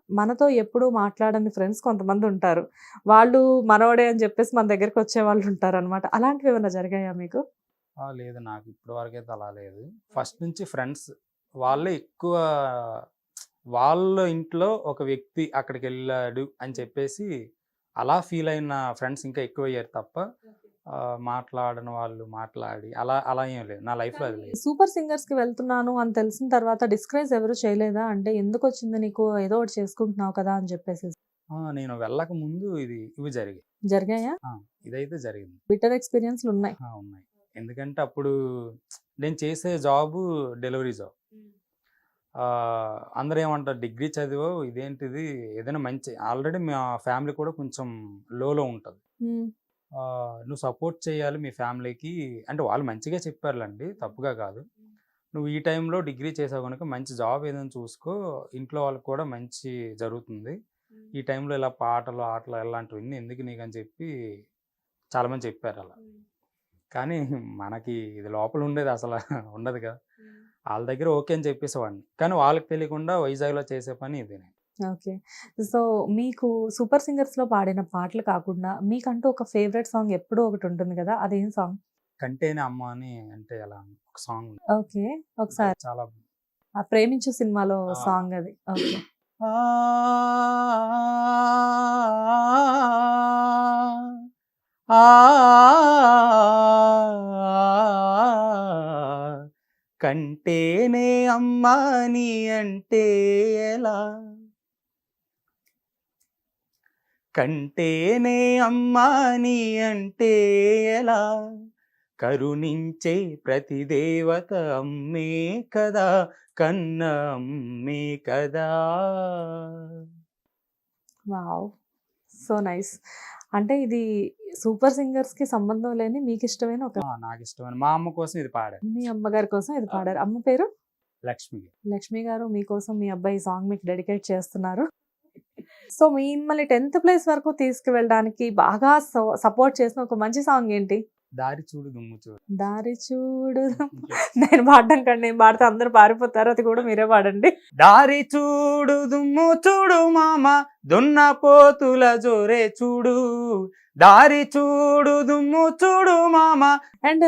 మనతో ఎప్పుడూ మాట్లాడని ఫ్రెండ్స్ కొంతమంది ఉంటారు. వాళ్ళు మనోడే అని చెప్పేసి మన దగ్గరికి వచ్చేవాళ్ళు ఉంటారనమాట. అలాంటివి ఏమైనా జరిగాయా మీకు? లేదు, నాకు ఇప్పటి వరకైతే అలా లేదు. ఫస్ట్ నుంచి ఫ్రెండ్స్ వాళ్ళే ఎక్కువ. వాళ్ళ ఇంట్లో ఒక వ్యక్తి అక్కడికెళ్ళాడు అని చెప్పేసి అలా ఫీల్ అయిన ఫ్రెండ్స్ ఇంకా ఎక్కువయ్యారు తప్ప మాట్లాడని వాళ్ళు మాట్లాడి అలా అలా ఏం లేదు నా లైఫ్‌లో. అది లేదు. సూపర్ సింగర్స్‌కి వెళ్తున్నాను అని తెలిసిన తర్వాత డిస్కరేజ్ ఎవరు చేయలేదా? అంటే ఎందుకొచ్చింది నీకు? ఏదో ఒకటి చేసుకుంటున్నావు కదా అని చెప్పేసేసి. నేను వెళ్ళక ముందు ఇవి జరిగాయి. జరిగాయా? ఇదైతే జరిగింది. బిటర్ ఎక్స్‌పీరియన్స్‌లున్నాయి. ఉన్నాయి. ఎందుకంటే అప్పుడు నేను చేసే జాబు డెలివరీ జాబ్. అందరూ ఏమంటారు, డిగ్రీ చదివావు ఇదేంటిది, ఏదైనా మంచి ఆల్రెడీ మా ఫ్యామిలీ కూడా కొంచెం లోలో ఉంటుంది. నువ్వు సపోర్ట్ చేయాలి మీ ఫ్యామిలీకి అంటే వాళ్ళు మంచిగా చెప్పారులేండి, తప్పుగా కాదు. నువ్వు ఈ టైంలో డిగ్రీ చేసావు కనుక మంచి జాబ్ ఏదైనా చూసుకో, ఇంట్లో వాళ్ళకి కూడా మంచి జరుగుతుంది. ఈ టైంలో ఇలా పాటలు ఆటలు ఇలాంటివన్నీ ఎందుకు నీకు అని చెప్పి చాలామంది చెప్పారు అలా. కానీ మనకి ఇది లోపల ఉండేది అసలు ఉండదు కదా. వాళ్ళ దగ్గర ఓకే అని చెప్పేసేవాడిని, కానీ వాళ్ళకి తెలియకుండా వైజాగ్లో చేసే పని ఇది. ఓకే. సో మీకు సూపర్ సింగర్స్‌లో పాడిన పాటలు కాకుండా మీకంటూ ఒక ఫేవరెట్ సాంగ్ ఎప్పుడూ ఒకటి ఉంటుంది కదా! అదేం సాంగ్? కంటేనే అమ్మ అని అంటే అలా ఒక సాంగ్. ఓకే. ఒకసారి చాలా ఆ 'ప్రేమించు' సినిమాలో సాంగ్ అది. ఓకే. కంటేనే అమ్మా నీ అంటే ఎలా, కంటేనే అమ్మా నీ అంటే ఎలా, కరుణించే ప్రతి దేవత అమ్మే కదా, కన్న అమ్మే కదా. వావ్! So nice. అంటే ఇది సూపర్ సింగర్స్‌కి సంబంధం లేని మీకిష్టమైన ఒక నాకు ఇష్టమైన మా అమ్మ కోసం ఇది పాడారు. మీ అమ్మగారి కోసం ఇది పాడారు. అమ్మ పేరు? లక్ష్మి. లక్ష్మి గారు, మీకోసం మీ అబ్బాయి ఈ సాంగ్ మీకు డెడికేట్ చేస్తున్నారు. సో మిమ్మల్ని 10th ప్లేస్ వరకు తీసుకువెళ్ళడానికి బాగా సపోర్ట్ చేసిన ఒక మంచి సాంగ్ ఏంటి? దారి చూడు దుమ్ము చూడు. దారి చూడు నేను పాడడం కండి, నేను పాడితే అందరూ పారిపోతారు, అది కూడా మీరే పాడండి. దారి చూడు దుమ్ము చూడు మామ, దున్న పోతుల జోరే చూడు, దారి చూడు దుమ్ము చూడు మామ. అండ్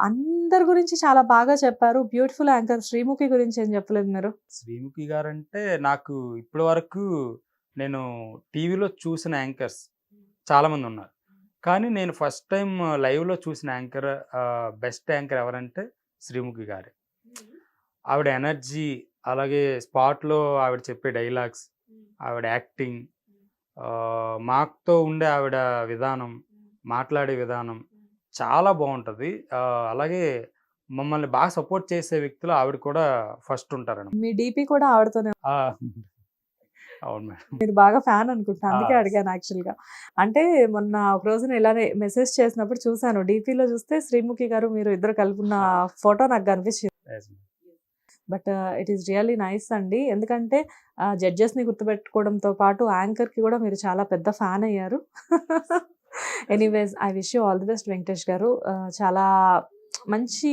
అందరి గురించి చాలా బాగా చెప్పారు. బ్యూటిఫుల్ యాంకర్ శ్రీముఖి గురించి ఏం చెప్పలేదు మీరు? శ్రీముఖి గారు అంటే నాకు ఇప్పటి వరకు నేను టీవీలో చూసిన యాంకర్స్ చాలామంది ఉన్నారు, కానీ నేను ఫస్ట్ టైం లైవ్లో చూసిన యాంకర్, బెస్ట్ యాంకర్ ఎవరంటే శ్రీముఖి గారే. ఆవిడ ఎనర్జీ, అలాగే స్పాట్లో ఆవిడ చెప్పే డైలాగ్స్, ఆవిడ యాక్టింగ్, మాతో ఉండే ఆవిడ విధానం, మాట్లాడే విధానం చాలా బాగుంటుంది. అలాగే మమ్మల్ని బాగా సపోర్ట్ చేసే వ్యక్తులు ఆవిడ కూడా ఫస్ట్ ఉంటారండి. మీ డీపీ కూడా ఆవిడతోనే. అవును మేడం. మీరు బాగా ఫ్యాన్ అనుకుంటా, అందుకే అడిగాను యాక్చువల్గా. అంటే మొన్న ఒక రోజున ఇలానే మెసేజ్ చేసినప్పుడు చూసాను, డీపీలో చూస్తే శ్రీముఖి గారు మీరు ఇద్దరు కలుపున్న ఫోటో నాకు కనిపించింది. But it is really nice అండి. ఎందుకంటే జడ్జెస్ని గుర్తుపెట్టుకోవడంతో పాటు యాంకర్కి కూడా మీరు చాలా పెద్ద ఫ్యాన్ అయ్యారు. Anyways I wish you all the best Venkatesh గారు. చాలా మంచి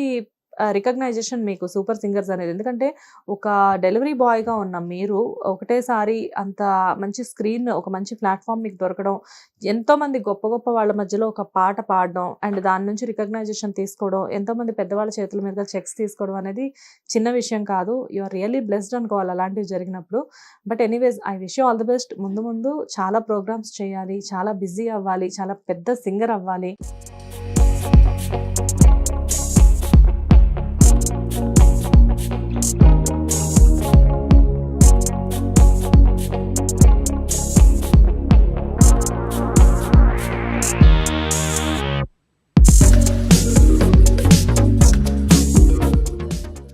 రికగ్నైజేషన్ మీకు సూపర్ సింగర్స్ అనేది. ఎందుకంటే ఒక డెలివరీ బాయ్గా ఉన్న మీరు ఒకటేసారి అంత మంచి స్క్రీన్, ఒక మంచి ప్లాట్ఫామ్ మీకు దొరకడం, ఎంతోమంది గొప్ప గొప్ప వాళ్ళ మధ్యలో ఒక పాట పాడడం అండ్ దాని నుంచి రికగ్నైజేషన్ తీసుకోవడం, ఎంతోమంది పెద్దవాళ్ళ చేతుల మీద చెక్స్ తీసుకోవడం అనేది చిన్న విషయం కాదు. యు ఆర్ రియల్లీ బ్లెస్డ్ అనుకోవాలి అలాంటివి జరిగినప్పుడు. But anyways I wish you all the best. ముందు ముందు చాలా ప్రోగ్రామ్స్ చేయాలి, చాలా బిజీ అవ్వాలి, చాలా పెద్ద సింగర్ అవ్వాలి. Thank you.